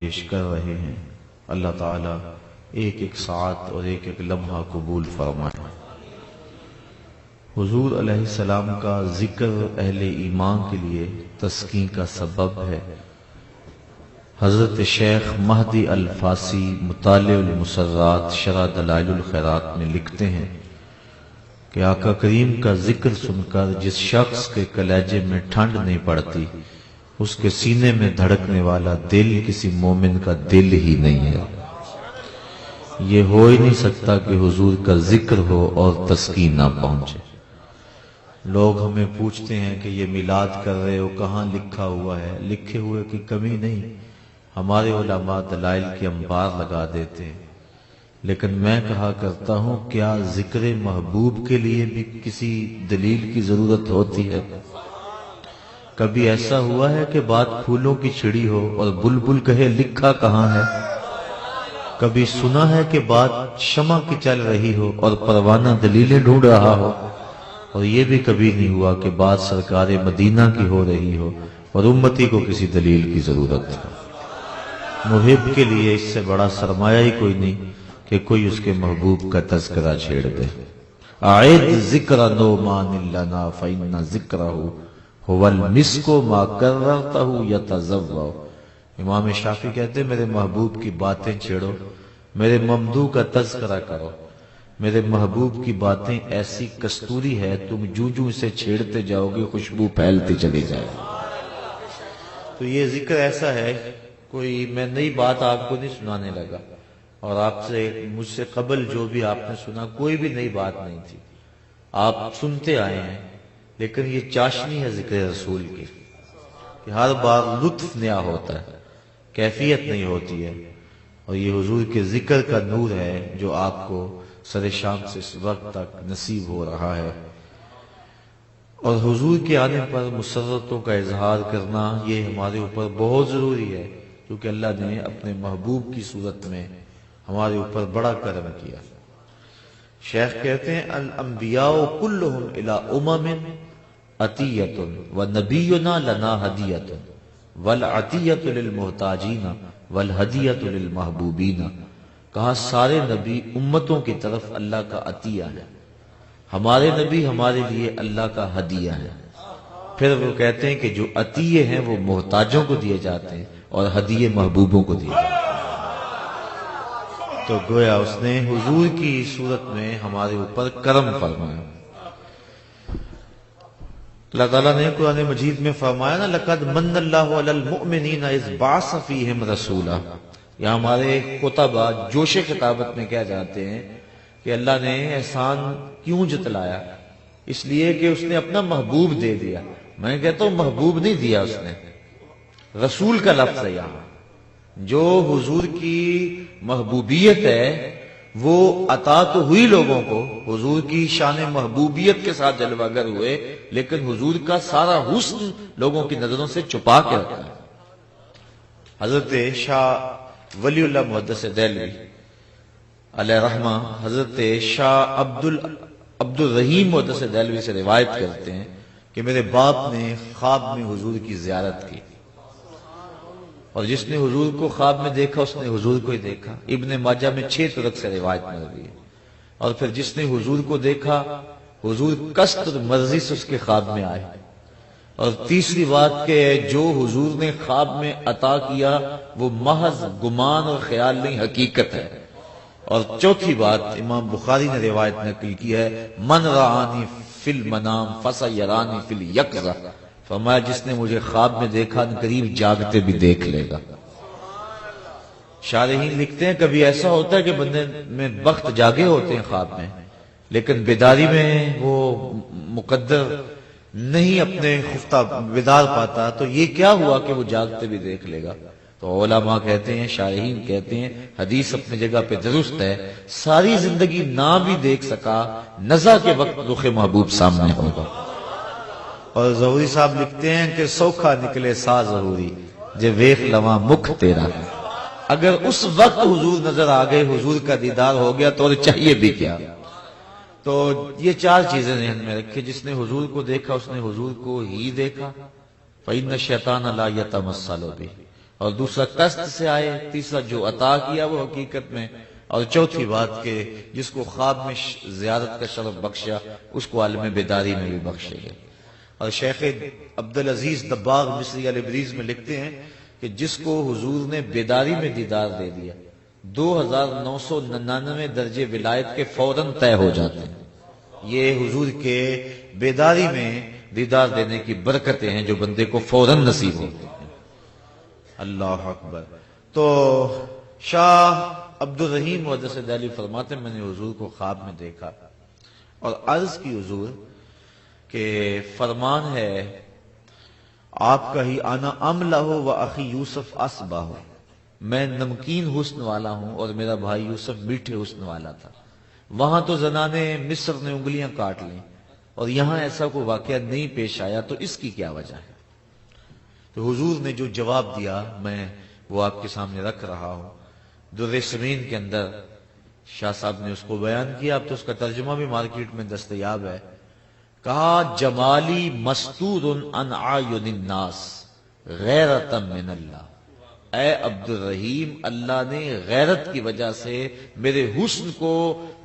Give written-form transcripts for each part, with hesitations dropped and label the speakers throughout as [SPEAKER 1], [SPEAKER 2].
[SPEAKER 1] پیش کر رہے ہیں، اللہ تعالیٰ ایک ایک ساعت اور ایک ایک لمحہ قبول فرمائے۔ حضور علیہ السلام کا ذکر اہل ایمان کے لیے تسکین کا سبب ہے۔ حضرت شیخ مہدی الفاسی مطالع المسرات شرح دلائل الخیرات میں لکھتے ہیں کہ آقا کریم کا ذکر سن کر جس شخص کے کلیجے میں ٹھنڈ نہیں پڑتی، اس کے سینے میں دھڑکنے والا دل کسی مومن کا دل ہی نہیں ہے۔ یہ ہو ہی نہیں سکتا کہ حضور کا ذکر ہو اور تسکین نہ پہنچے۔ لوگ ہمیں پوچھتے ہیں کہ یہ میلاد کر رہے ہو، کہاں لکھا ہوا ہے؟ لکھے ہوئے کی کمی نہیں، ہمارے علماء دلائل کے انبار لگا دیتے ہیں، لیکن میں کہا کرتا ہوں کیا ذکر محبوب کے لیے بھی کسی دلیل کی ضرورت ہوتی ہے؟ کبھی ایسا ہوا ہے کہ بات پھولوں کی چھڑی ہو اور بلبل کہے لکھا کہاں ہے؟ کبھی سنا ہے کہ بات شمع کی چل رہی ہو اور پروانہ دلیلیں ڈھونڈ رہا ہو؟ اور یہ بھی کبھی نہیں ہوا کہ بات سرکار مدینہ کی ہو رہی ہو اور امتی کو کسی دلیل کی ضرورت ہے۔ محب کے لیے اس سے بڑا سرمایہ ہی کوئی نہیں کہ کوئی اس کے محبوب کا تذکرہ چھیڑ دے۔ اعد ذکر نعمان لنا فإن ذکرہ هو المسک ما کررتہ یتذوع۔ امام شافعی کہتے ہیں میرے محبوب کی باتیں چھیڑو، میرے ممدوح کا تذکرہ کرو، میرے محبوب کی باتیں ایسی کستوری ہے تم جوں جوں اسے چھیڑتے جاؤ گے خوشبو پھیلتی چلی جائے۔ تو یہ ذکر ایسا ہے، کوئی میں نئی بات آپ کو نہیں سنانے لگا، اور آپ سے مجھ سے قبل جو بھی آپ نے سنا کوئی بھی نئی بات نہیں تھی، آپ سنتے آئے ہیں، لیکن یہ چاشنی ہے ذکر رسول کی کہ ہر بار لطف نیا ہوتا ہے، کیفیت نہیں ہوتی ہے، اور یہ حضور کے ذکر کا نور ہے جو آپ کو سر شام سے اس وقت تک نصیب ہو رہا ہے۔ اور حضور کے آنے پر مسرتوں کا اظہار کرنا یہ ہمارے اوپر بہت ضروری ہے، کیونکہ اللہ نے اپنے محبوب کی صورت میں ہمارے اوپر بڑا کرم کیا۔ شیخ کہتے ہیں الانبیاء کلہم الی امم عطیۃ ونبینا لنا ہدیۃ والعطیۃ للمحتاجین والہدیۃ للمحبوبین۔ کہا سارے نبی امتوں کی طرف اللہ کا عطیہ ہے، ہمارے نبی ہمارے لیے اللہ کا ہدیہ ہے۔ پھر وہ کہتے ہیں کہ جو عطیے ہیں وہ محتاجوں کو دیے جاتے ہیں اور ہدیے محبوبوں کو دیے جاتے ہیں۔ تو گویا اس نے حضور کی صورت میں ہمارے اوپر کرم فرمایا۔ اللہ تعالیٰ نے قرآن مجید میں فرمایا نا لقد من اللہ علی المؤمنین اذ بعث فیہم رسولا۔ یہاں ہمارے خطبہ جوش خطابت میں کیا جاتے ہیں کہ اللہ نے احسان کیوں جتلایا؟ اس لیے کہ اس نے اپنا محبوب دے دیا۔ میں کہتا ہوں محبوب نہیں دیا اس نے، رسول کا لفظ ہے یہاں۔ جو حضور کی محبوبیت ہے وہ عطا تو ہوئی لوگوں کو، حضور کی شان محبوبیت کے ساتھ جلوہ گر ہوئے، لیکن حضور کا سارا حسن لوگوں کی نظروں سے چھپا کے رکھا ہے۔ حضرت شاہ ولی اللہ محدث دہلوی علیہ رحمہ حضرت شاہ عبد الرحیم محدث دہلوی سے روایت کرتے ہیں کہ میرے باپ نے خواب میں حضور کی زیارت کی، اور جس نے حضور کو خواب میں دیکھا اس نے حضور کو ہی دیکھا۔ ابن ماجہ میں 6 طرق سے روایت مروی ہے۔ اور پھر جس نے حضور کو دیکھا حضور قصد مرضی سے اس کے خواب میں آئے۔ اور تیسری بات کہ جو حضور نے خواب میں عطا کیا وہ محض گمان اور خیال نہیں، حقیقت ہے۔ اور چوتھی بات امام بخاری نے روایت نقل کی ہے من رآنی فی المنام فسیرانی فی الیقظہ، فرمایا جس نے مجھے خواب میں دیکھا قریب جاگتے بھی دیکھ لے گا۔ شارحین لکھتے ہیں کبھی ایسا ہوتا ہے کہ بندے میں بخت جاگے ہوتے ہیں خواب میں، لیکن بیداری میں وہ مقدر نہیں اپنے خفتہ بیدار پاتا، تو یہ کیا ہوا کہ وہ جاگتے بھی دیکھ لے گا؟ تو علماء کہتے ہیں، شارحین کہتے ہیں حدیث اپنی جگہ پہ درست ہے، ساری زندگی نہ بھی دیکھ سکا، نزع کے وقت رخ محبوب سامنے ہوگا۔ اور ظہوری صاحب لکھتے ہیں کہ سوکھا نکلے سا ظہوری جے ویخ لواں مکھ تیرا۔ اگر اس وقت حضور نظر آ گئے، حضور کا دیدار ہو گیا تو چاہیے بھی کیا؟ تو یہ 4 چیزیں ذہن میں رکھے، جس نے حضور کو دیکھا اس نے حضور کو ہی دیکھا۔ فإن الشیطان لا یتمثل بہ، اور دوسرا قصد سے آئے، تیسرا جو عطا کیا وہ حقیقت میں، اور چوتھی بات کہ جس کو خواب میں زیارت کا شرف بخشا اس کو عالم بیداری میں بھی بخشے گا۔ اور شیخ عبدالعزیز دباغ مصری البریز میں لکھتے ہیں کہ جس کو حضور نے بیداری میں دیدار دے دیا 2999 درجے ولایت کے فوراً طے ہو جاتے ہیں۔ یہ حضور کے بیداری میں دیدار دینے کی برکتیں ہیں جو بندے کو فوراً نصیب ہوتی ہیں۔ اللہ اکبر۔ تو شاہ عبد الرحیم وجہ دہلی فرماتے ہیں میں نے حضور کو خواب میں دیکھا اور عرض کی حضور کہ فرمان ہے آپ کا ہی آنا املہ ہو و اخی یوسف اسبا ہو، میں نمکین حسن والا ہوں اور میرا بھائی یوسف میٹھے حسن والا تھا۔ وہاں تو زنانے مصر نے انگلیاں کاٹ لیں اور یہاں ایسا کوئی واقعہ نہیں پیش آیا، تو اس کی کیا وجہ ہے؟ تو حضور نے جو جواب دیا میں وہ آپ کے سامنے رکھ رہا ہوں۔ در سمین کے اندر شاہ صاحب نے اس کو بیان کیا، اب تو اس کا ترجمہ بھی مارکیٹ میں دستیاب ہے۔ کہا جمالی مستور عن اعین الناس غیرۃ من اللہ، اے عبد الرحیم اللہ نے غیرت کی وجہ سے میرے حسن کو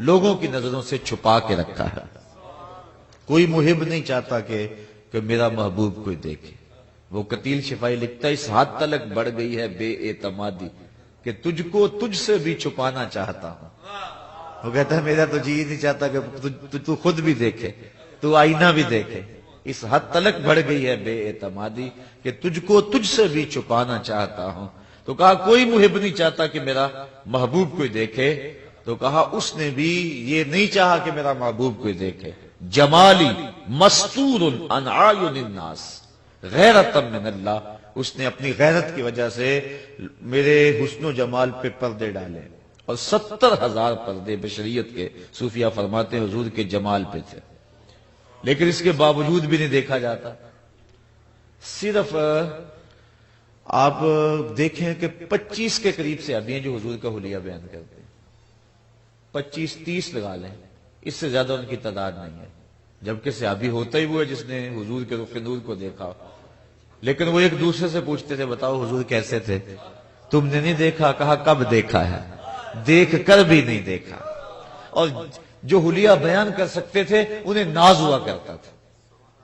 [SPEAKER 1] لوگوں کی نظروں سے چھپا کے رکھا ہے۔ کوئی محب نہیں چاہتا کہ میرا محبوب کوئی دیکھے۔ وہ قتیل شفائی لکھتا ہے اس حد تلک بڑھ گئی ہے بے اعتمادی کہ تجھ کو تجھ سے بھی چھپانا چاہتا ہوں۔ وہ کہتا ہے میرا تو جی نہیں چاہتا کہ تو خود بھی دیکھے، تو آئینہ بھی دیکھے۔ اس حد تلک بڑھ گئی ہے بے اعتمادی کہ تجھ کو تجھ سے بھی چھپانا چاہتا ہوں۔ تو کہا کوئی محب نہیں چاہتا کہ میرا محبوب کوئی دیکھے، تو کہا اس نے بھی یہ نہیں چاہا کہ میرا محبوب کوئی دیکھے۔ جمالی مستور عن اعین الناس غیرۃ من اللہ، اس نے اپنی غیرت کی وجہ سے میرے حسن و جمال پہ پردے ڈالے، اور 70,000 پردے بشریت کے صوفیہ فرماتے ہیں حضور کے جمال پہ تھے، لیکن اس کے باوجود بھی نہیں دیکھا جاتا۔ صرف آپ دیکھیں کہ 25 کے قریب سے ابھی ہیں جو حضور کا حلیہ بیان کرتے ہیں، 25-30 لگا لیں، اس سے زیادہ ان کی تعداد نہیں ہے، جبکہ صحابی ہوتا ہی وہ ہے جس نے حضور کے رخ نور کو دیکھا۔ لیکن وہ ایک دوسرے سے پوچھتے تھے بتاؤ حضور کیسے تھے؟ تم نے نہیں دیکھا؟ کہا کب دیکھا ہے؟ دیکھ کر بھی نہیں دیکھا۔ اور جو حلیہ بیان کر سکتے تھے انہیں ناز ہوا کرتا تھا۔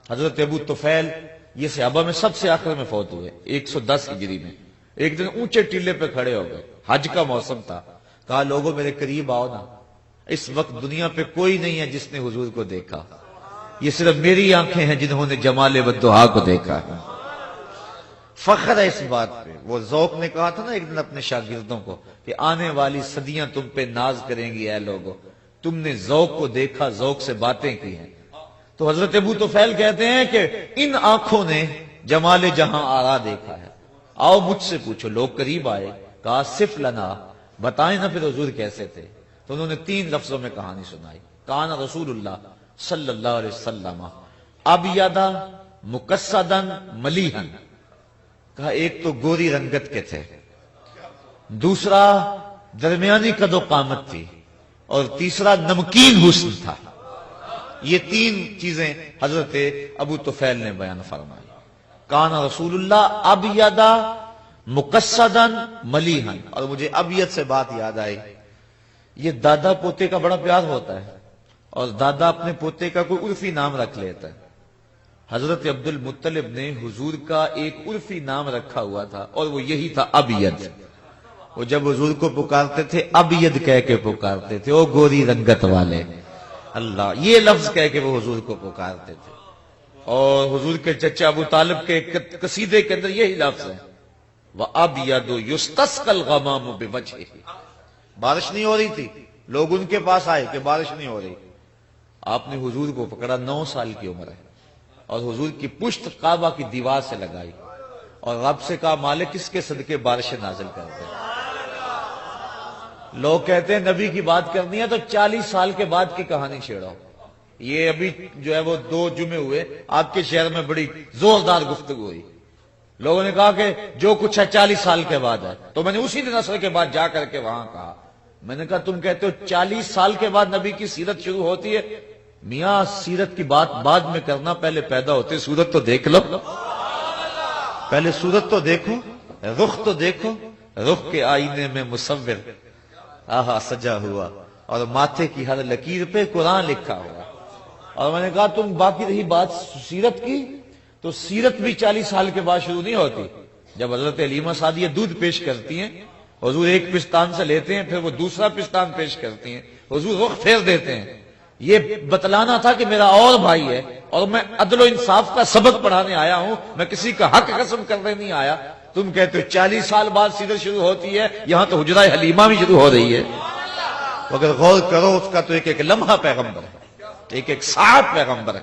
[SPEAKER 1] حضرت ابو طفیل یہ صحابہ میں سب سے آخر میں فوت ہوئے 110 ہجری میں۔ ایک دن اونچے ٹیلے پہ کھڑے ہو گئے، حج کا موسم تھا، کہا لوگوں میرے قریب آؤ نا، اس وقت دنیا پہ کوئی نہیں ہے جس نے حضور کو دیکھا، یہ صرف میری آنکھیں ہیں جنہوں نے جمال والدحا کو دیکھا ہے۔ فخر ہے اس بات پہ۔ وہ ذوق نے کہا تھا نا ایک دن اپنے شاگردوں کو کہ آنے والی صدیاں تم پہ ناز کریں گی اے لوگو، تم نے ذوق کو دیکھا، ذوق سے باتیں کی ہیں۔ تو حضرت ابو طفیل کہتے ہیں کہ ان آنکھوں نے جمال جہاں آرا دیکھا ہے، آؤ مجھ سے پوچھو۔ لوگ قریب آئے، کہا صف لنا، بتائیں نا پھر حضور کیسے تھے؟ تو انہوں نے 3 لفظوں میں کہانی سنائی۔ کان رسول اللہ صلی اللہ علیہ وسلم ابیضا مقصدا ملیحا، کہا ایک تو گوری رنگت کے تھے، دوسرا درمیانی قد و قامت تھی، اور تیسرا نمکین حسن تھا۔ یہ 3 چیزیں حضرت ابو طفیل نے بیان فرمائی۔ کان رسول اللہ ابیضا مقصدا ملیحا، اور مجھے ابیض سے بات یاد آئی، یہ دادا پوتے کا بڑا پیار ہوتا ہے، اور دادا اپنے پوتے کا کوئی عرفی نام رکھ لیتا ہے۔ حضرت عبد المطلب نے حضور کا ایک عرفی نام رکھا ہوا تھا اور وہ یہی تھا ابیض۔ وہ جب حضور کو پکارتے تھے ابیض کہہ کے پکارتے تھے، او گوری رنگت والے، اللہ، یہ لفظ کہہ کے وہ حضور کو پکارتے تھے۔ اور حضور کے چچا ابو طالب کے قصیدے کے اندر یہی لفظ ہے، وَأَبْيَضُ يُسْتَسْقَى الْغَمَامُ بِوَجْهِهِ، بارش نہیں ہو رہی تھی، لوگ ان کے پاس آئے کہ بارش نہیں ہو رہی، آپ نے حضور کو پکڑا، 9 سال کی عمر ہے، اور حضور کی پشت کعبہ کی دیوار سے لگائی اور رب سے کہا مالک کس کے صدقے بارشیں نازل کر دے۔ لوگ کہتے ہیں نبی کی بات کرنی ہے تو 40 سال کے بعد کی کہانی چھیڑو۔ یہ ابھی جو ہے وہ 2 جمعے ہوئے آپ کے شہر میں بڑی زوردار گفتگو ہوئی، لوگوں نے کہا کہ جو کچھ ہے 40 سال کے بعد ہے، تو میں نے اسی دن عصر کے بعد جا کر کے وہاں کہا، میں نے کہا تم کہتے ہو 40 سال کے بعد نبی کی سیرت شروع ہوتی ہے، میاں سیرت کی بات بعد میں کرنا، پہلے پیدا ہوتے صورت تو دیکھ لو، پہلے صورت تو دیکھو۔ رخ تو دیکھو، رخ کے آئینے میں مصور آہا سجا ہوا، اور ماتھے کی ہر لکیر پہ قرآن لکھا ہوا۔ اور میں نے کہا تم باقی رہی بات سیرت کی، تو سیرت بھی 40 سال کے بعد شروع نہیں ہوتی۔ جب حضرت حلیمہ سعدیہ دودھ پیش کرتی ہیں، حضور ایک پستان سے لیتے ہیں، پھر وہ دوسرا پستان پیش کرتی ہیں، حضور رخ پھیر دیتے ہیں۔ یہ بتلانا تھا کہ میرا اور بھائی ہے، اور میں عدل و انصاف کا سبق پڑھانے آیا ہوں، میں کسی کا حق قسم کرنے نہیں آیا۔ تم کہتے ہو 40 سال بعد سیرت شروع ہوتی ہے، یہاں تو حجرہ حلیمہ بھی شروع ہو رہی ہے۔ اگر غور کرو اس کا تو ایک ایک لمحہ پیغمبر ہے، ایک ایک ساعت پیغمبر ہے۔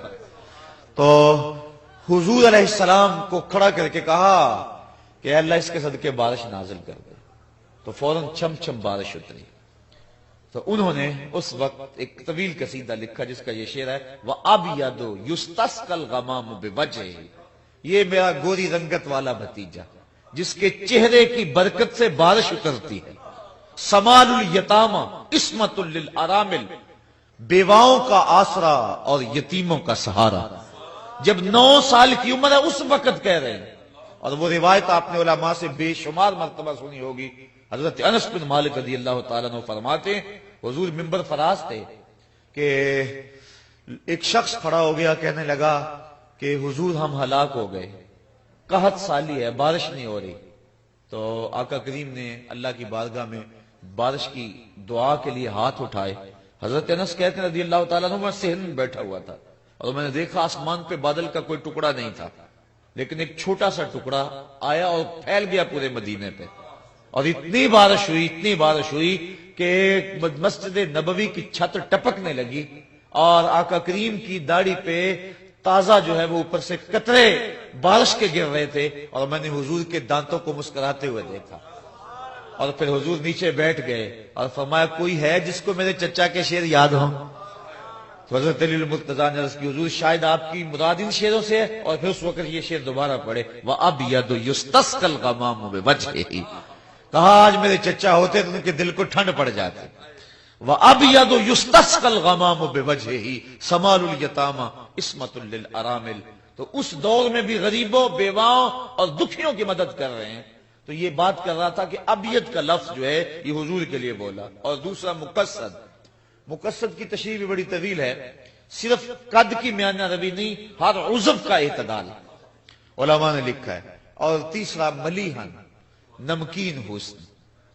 [SPEAKER 1] تو حضور علیہ السلام کو کھڑا کر کے کہا کہ اے اللہ اس کے صدقے بارش نازل کر دے، تو فوراً چھم چھم بارش اتری۔ تو انہوں نے اس وقت ایک طویل قصیدہ لکھا جس کا یہ شعر ہے، وَأَبْيَضُ يُسْتَسْقَى الْغَمَامُ بِوَجْهِهِ، یہ میرا گوری رنگت والا بھتیجا جس کے چہرے کی برکت سے بارش اترتی ہے۔ سمال الیتامہ عصمت للارامل، بیواؤں کا آسرا اور یتیموں کا سہارا۔ جب 9 سال کی عمر ہے اس وقت کہہ رہے ہیں، اور وہ روایت آپ نے علماء سے بے شمار مرتبہ سنی ہوگی۔ حضرت انس بن مالک رضی اللہ تعالیٰ عنہ فرماتے ہیں حضور منبر فراز تھے کہ ایک شخص کھڑا ہو گیا، کہنے لگا کہ حضور ہم ہلاک ہو گئے، قحط سالی ہے، بارش نہیں ہو رہی۔ تو آقا کریم نے اللہ کی بارگاہ میں بارش کی دعا کے لیے ہاتھ اٹھائے۔ حضرت انس کہتے ہیں رضی اللہ تعالیٰ عنہ میں صحن میں بیٹھا ہوا تھا، اور میں نے دیکھا آسمان پہ بادل کا کوئی ٹکڑا نہیں تھا، لیکن ایک چھوٹا سا ٹکڑا آیا اور پھیل گیا پورے مدینے پہ، اور اتنی بارش ہوئی کہ مسجد نبوی کی چھت ٹپکنے لگی، اور آقا کریم کی داڑھی پہ تازہ جو ہے وہ اوپر سے قطرے بارش کے گر رہے تھے، اور میں نے حضور کے دانتوں کو مسکراتے ہوئے دیکھا۔ اور پھر حضور نیچے بیٹھ گئے اور فرمایا کوئی ہے جس کو میرے چچا کے شعر یاد ہوں؟ تو حضرت علی المرتضیٰ نے عرض کی حضور شاید آپ کی مراد ان شعروں سے ہے، اور پھر اس وقت یہ شعر دوبارہ پڑھے، وَأَبْيَضُ يُسْتَسْقَى الْغَمَامُ بِوَجْهِهِ، کہا آج میرے چچا ہوتے تو ان کے دل کو ٹھنڈ پڑ جاتی۔ وَأَبْيَضُ يُسْتَسْقَى الْغَمَامُ بِوَجْهِهِ سَمَالُ الْيَتَامَى عِصْمَةٌ لِلْأَرَامِلِ، تو اس دور میں بھی غریبوں، بیواؤں اور دکھیوں کی مدد کر رہے ہیں۔ تو یہ بات کر رہا تھا کہ ابیض کا لفظ جو ہے یہ حضور کے لیے بولا، اور دوسرا مقصد کی تشریح بھی بڑی طویل ہے، صرف قد کی میانہ روی نہیں، ہر عضو کا اعتدال علماء نے لکھا ہے۔ اور تیسرا ملیحن، نمکین حسن۔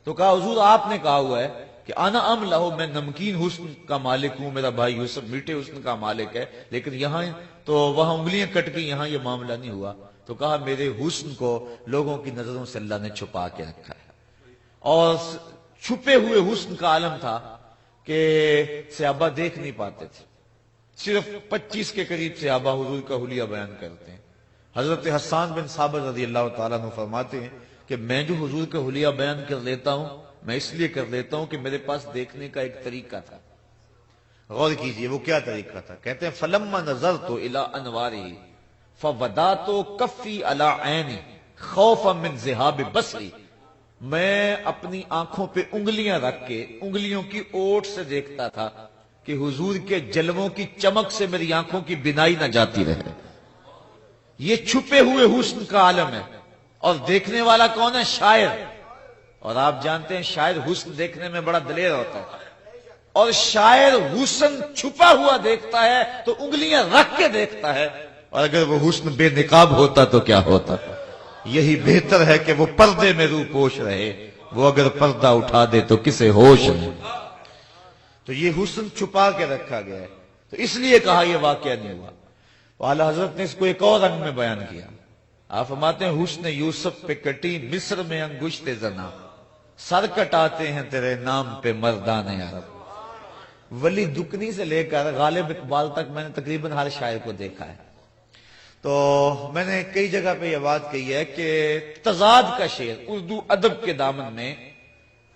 [SPEAKER 1] تو کہا حضور آپ نے کہا ہوا ہے کہ انا ام لہو، میں نمکین حسن کا مالک ہوں، میرا بھائی یوسف میٹھے حسن کا مالک ہے، لیکن یہاں تو وہاں انگلیاں کٹ گئی، یہاں یہ معاملہ نہیں ہوا۔ تو کہا میرے حسن کو لوگوں کی نظروں سے اللہ نے چھپا کے رکھا ہے، اور چھپے ہوئے حسن کا عالم تھا کہ صحابہ دیکھ نہیں پاتے تھے۔ صرف 25 کے قریب صحابہ حضور کا حلیہ بیان کرتے ہیں۔ حضرت حسان بن ثابت رضی اللہ تعالیٰ عنہ فرماتے ہیں کہ میں جو حضور کا حلیہ بیان کر لیتا ہوں، میں اس لیے کر لیتا ہوں کہ میرے پاس دیکھنے کا ایک طریقہ تھا۔ غور کیجئے وہ کیا طریقہ تھا، کہتے ہیں فَلَمَّا نَظَرْتُ إِلَىٰ أَنْوَارِهِ فَوَدَاتُ كَفِّي عَلَىٰ عَيْنِي خَوْفًا مِّن ذِهَابِ بَصَرِي، میں اپنی آنکھوں پہ انگلیاں رکھ کے انگلیوں کی اوٹ سے دیکھتا تھا کہ حضور کے جلووں کی چمک سے میری آنکھوں کی بینائی نہ جاتی رہے۔ یہ چھپے ہوئے حسن کا عالم ہے، اور دیکھنے والا کون ہے؟ شاعر۔ اور آپ جانتے ہیں شاعر حسن دیکھنے میں بڑا دلیر ہوتا ہے، اور شاعر حسن چھپا ہوا دیکھتا ہے تو انگلیاں رکھ کے دیکھتا ہے، اور اگر وہ حسن بے نقاب ہوتا تو کیا ہوتا؟ یہی بہتر ہے کہ وہ پردے میں روح پوش رہے، وہ اگر پردہ اٹھا دے تو کسے ہوش نہیں۔ تو یہ حسن چھپا کے رکھا گیا ہے، تو اس لیے کہا یہ واقعہ نہیں ہوا۔ اعلیٰ حضرت نے اس کو ایک اور رنگ میں بیان کیا۔ آپ فرماتے ہیں حسن یوسف پہ کٹی مصر میں انگشت زنا، سر کٹاتے ہیں تیرے نام پہ مردان عرب۔ ولی دکنی سے لے کر غالب اقبال تک میں نے تقریباً ہر شاعر کو دیکھا ہے۔ تو میں نے کئی جگہ پہ یہ بات کہی ہے کہ تضاد کا شعر اردو ادب کے دامن میں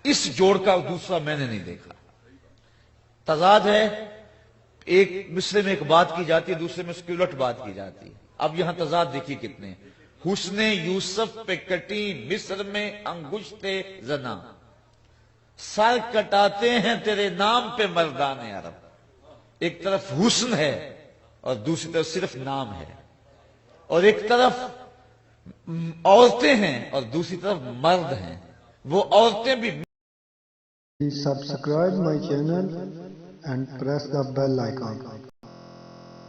[SPEAKER 1] اس جوڑ کا دوسرا میں نے نہیں دیکھا۔ تضاد ہے، ایک مصرے میں ایک بات کی جاتی ہے، دوسرے میں اس کی الٹ بات کی جاتی ہے۔ اب یہاں تضاد دیکھیے کتنے ہیں۔ حسن یوسف پہ کٹی مصر میں انگشت زنا، سر کٹاتے ہیں تیرے نام پہ مردان عرب۔ ایک طرف حسن ہے اور دوسری طرف صرف نام ہے، اور ایک طرف
[SPEAKER 2] عورتیں ہیں اور دوسری طرف مرد ہیں. وہ عورتیں بھی
[SPEAKER 3] Subscribe my channel and press the bell icon.